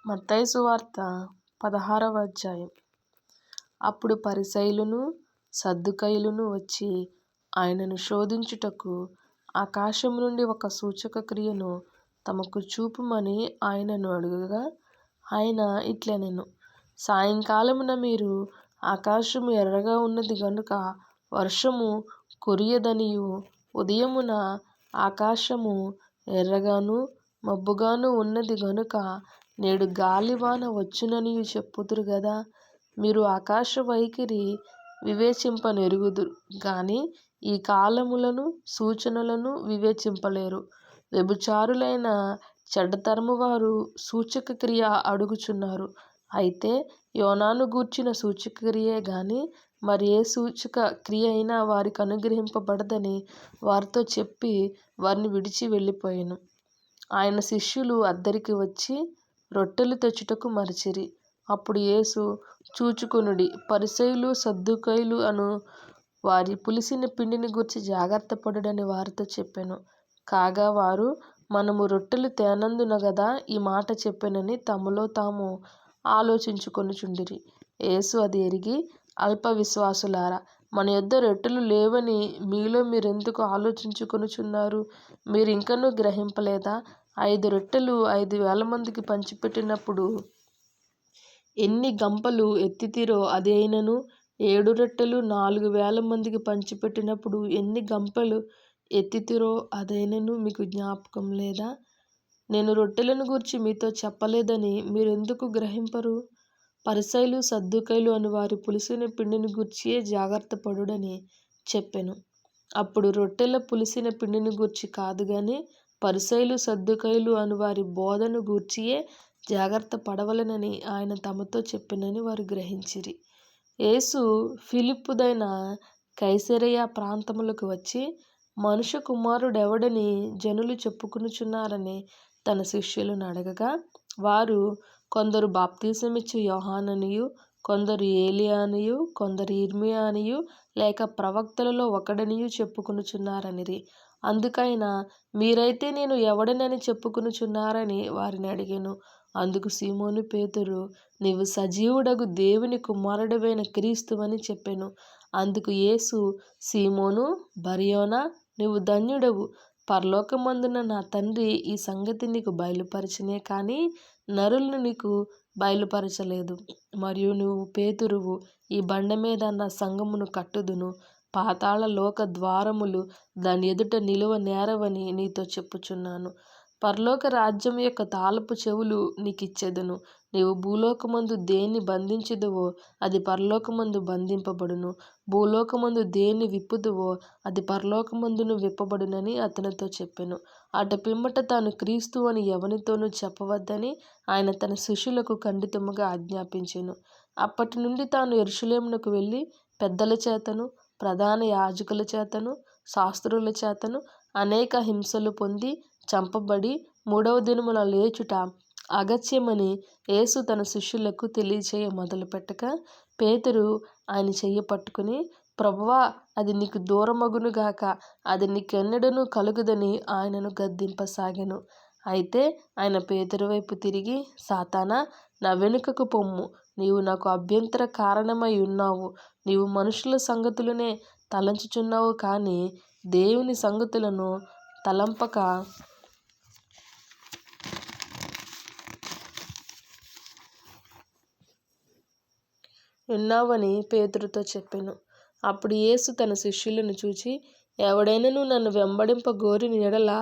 మత్తయి సువార్త 16వ అధ్యాయం. అప్పుడు పరిసయ్యులును సద్దూకయ్యులును వచ్చి ఆయనను శోధించుటకు ఆకాశము నుండి ఒక సూచక క్రియను తమకు చూపుమని ఆయనను అడుగగా, ఆయన ఇట్లనెను, సాయంకాలమున మీరు ఆకాశము ఎర్రగా ఉన్నది గనుక వర్షము కురియదనియు, ఉదయమున ఆకాశము ఎర్రగాను మబ్బుగాను ఉన్నది గనుక నేడు గాలివాన వచ్చుననియు చెప్పుదురు గదా. మీరు ఆకాశ వైఖరి వివేచింపనెరుగుదురు గాని ఈ కాలములను సూచనలను వివేచింపలేరు. వ్యభిచారులైన చెడ్డతరము వారు సూచక క్రియ అడుగుచున్నారు. అయితే యోనాను గూర్చిన సూచక క్రియే గాని మరి ఏ సూచక క్రియ అయినా వారికి అనుగ్రహింపబడదని వారితో చెప్పి వారిని విడిచి వెళ్ళిపోయెను. ఆయన శిష్యులు అద్దరికి వచ్చి రొట్టెలు తెచ్చుటకు మరచిరి. అప్పుడు యేసు, చూచుకొనుడి, పరిసయ్యులు సద్దూకయ్యులు అను వారి పులిసిన పిండిని గూర్చి జాగ్రత్త పడుడని వారితో చెప్పెను. కాగా వారు, మనము రొట్టెలు తేనందున గదా ఈ మాట చెప్పెనని తమలో తాము ఆలోచించుకొనుచుండిరి. యేసు అది ఎరిగి, అల్ప విశ్వాసులారా, మన యొద్ద రొట్టెలు లేవని మీలో మీరెందుకు ఆలోచించుకొనుచున్నారు? మీరింకనూ గ్రహింపలేదా? 5 రొట్టెలు 5,000 మందికి పంచిపెట్టినప్పుడు ఎన్ని గంపలు ఎత్తితిరో అదైనను, 7 రొట్టెలు 4,000 మందికి పంచిపెట్టినప్పుడు ఎన్ని గంపలు ఎత్తితిరో అదైనను మీకు జ్ఞాపకం లేదా? నేను రొట్టెలను గూర్చి మీతో చెప్పలేదని మీరెందుకు గ్రహింపరు? పరిసయ్యులు సద్దూకయ్యులు అను వారి పులిసిన పిండిని గూర్చియే జాగ్రత్త పడుడని చెప్పెను. అప్పుడు రొట్టెల పులిసిన పిండిని గూర్చి కాదుగాని పరిసయ్యులు సద్దూకయ్యులు అను వారి బోధను గూర్చియే జాగ్రత్త పడవలెనని ఆయన తమతో చెప్పెనని వారు గ్రహించిరి. యేసు ఫిలిప్పుదైన కైసరయ ప్రాంతములకు వచ్చి, మనుష్య కుమారుడెవడని జనులు చెప్పుకొనుచున్నారని తన శిష్యులను అడగగా, వారు, కొందరు బాప్తిసమిచ్చు యోహాననియు, కొందరు ఏలియా అనియు, కొందరు యిర్మీయా అనియు, లేక ప్రవక్తలలో ఒకడనియు చెప్పుకొనుచున్నారనిరి. అందుకైన, మీరైతే నేను ఎవడనని చెప్పుకొనుచున్నారని వారిని అడిగెను. అందుకు సీమోను పేతురు, నీవు సజీవుడగు దేవుని కుమారుడవైన క్రీస్తువని చెప్పెను. అందుకు యేసు, సీమోను బర్యోనా, నీవు ధన్యుడవు. పరలోకమందున్న నా తండ్రి ఈ సంగతి నీకు బయలుపరచెనే కాని నరులు నీకు బయలుపరచలేదు. మరియు నువ్వు పేతురువు, ఈ బండ మీద నా సంఘమును కట్టుదును. పాతాళ లోక ద్వారములు దాని ఎదుట నిలువ నేరవని నీతో చెప్పుచున్నాను. పరలోక రాజ్యము యొక్క తాళపు చెవులు నీకిచ్చెదను. నీవు భూలోకమందు దేన్ని బంధించుదువో అది పరలోకమందు బంధింపబడును, భూలోకమందు దేన్ని విప్పుదువో అది పరలోకమందును విప్పబడునని అతనితో చెప్పెను. అటు పిమ్మట తాను క్రీస్తు అని ఎవనితోనూ చెప్పవద్దని ఆయన తన శిష్యులకు ఖండితముగా ఆజ్ఞాపించెను. అప్పటి నుండి తాను యెరూషలేమునకు వెళ్ళి పెద్దల చేతను ప్రధాన యాజకుల చేతను శాస్త్రుల చేతను అనేక హింసలు పొంది చంపబడి 3వ దినమున లేచుట అగత్యమని యేసు తన శిష్యులకు తెలియచేయ మొదలుపెట్టగా, పేతురు ఆయన చెయ్యి పట్టుకుని, ప్రభువా, అది నీకు దూరమగునుగాక, అది నీకెన్నడూనూ కలుగదని ఆయనను గద్దింపసాగెను. అయితే ఆయన పేతురు వైపు తిరిగి, సాతానా, నా వెనుకకు పొమ్ము, నీవు నాకు అభ్యంతర కారణమై ఉన్నావు. నీవు మనుషుల సంగతులనే తలంచుచున్నావు కాని దేవుని సంగతులను తలంపక ఉన్నావని పేతురుతో చెప్పెను. అప్పుడు యేసు తన శిష్యులను చూచి, ఎవడైనను నన్ను వెంబడింప గోరిన యెడల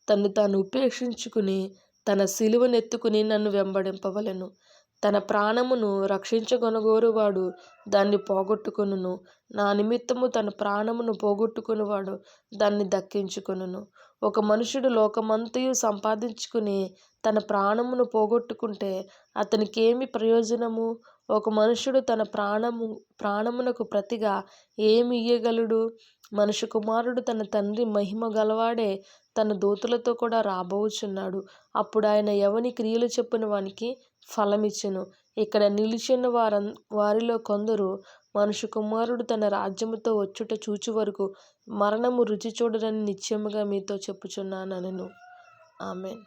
తన్ను తాను ఉపేక్షించుకుని తన సిలువనెత్తుకుని నన్ను వెంబడింపవలెను. తన ప్రాణమును రక్షించుకొనగోరువాడు దాన్ని పోగొట్టుకొనును. నా నిమిత్తము తన ప్రాణమును పోగొట్టుకొనువాడు దాన్ని దక్కించుకొనును. ఒక మనుష్యుడు లోకమంతయు సంపాదించుకుని తన ప్రాణమును పోగొట్టుకుంటే అతనికేమి ప్రయోజనము? ఒక మనుష్యుడు తన ప్రాణమునకు ప్రతిగా ఏమి ఇయ్యగలడు? మనుష్య కుమారుడు తన తండ్రి మహిమ గలవాడే తన దూతలతో కూడా రాబోచున్నాడు. అప్పుడు ఆయన ఎవని క్రియలు చొప్పున వానికి ఫలమిచ్చును. ఇక్కడ నిలిచిన వారిలో కొందరు మనుష్య కుమారుడు తన రాజ్యముతో వచ్చుట చూచు వరకు మరణము రుచి చూడరని నిశ్చయముగా మీతో చెప్పుచున్నానెను. ఆమేన్.